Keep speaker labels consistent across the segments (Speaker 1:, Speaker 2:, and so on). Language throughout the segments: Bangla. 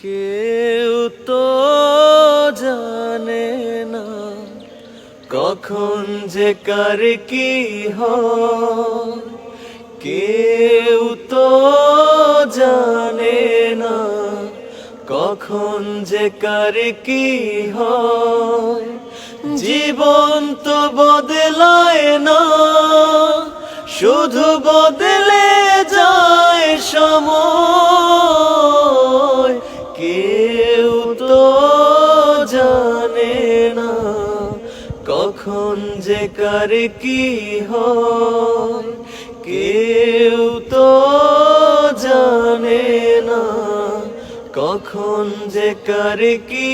Speaker 1: কেউ তো জানে না কখন যে কার কি হয়, কেউ তো জানে না কখন যে কার কি হয়। জীবন তো বদলায় না, শুধু বদলে যায় সময়। কেউ তো জানে না কখন যে কার কি হয়, কেউ তো জানে না কখন যে কার কি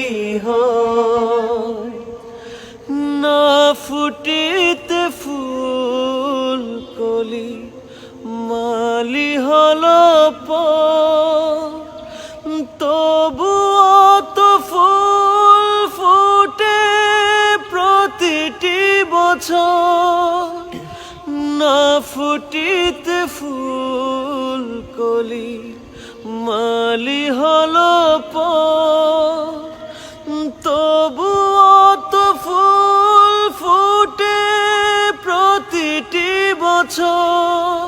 Speaker 1: হয়। না ফুটিতে ফুল কলি মালি হলো তবুও তো ফুল ফুটে প্রতিটি বছর। না ফুটিতে ফুল কলি মালি হলো তবুও তো ফুল ফুটে প্রতিটি বছর।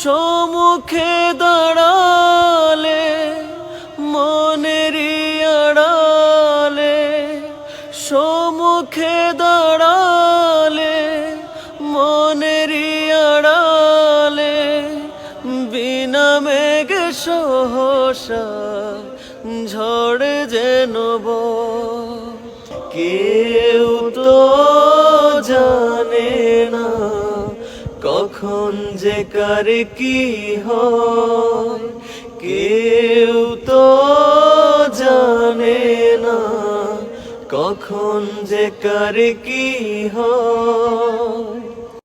Speaker 1: সম্মুখে দাঁড়ালে মনেরই আড়ালে, সম্মুখে দাঁড়ালে মনেরই আড়ালে, বিনা মেঘে সহসা ঝড় যেন বয়। কেউ তো জানে না কখন যে কার কি হয়, কেউ তো জানে না কখন যে কার কি হয়।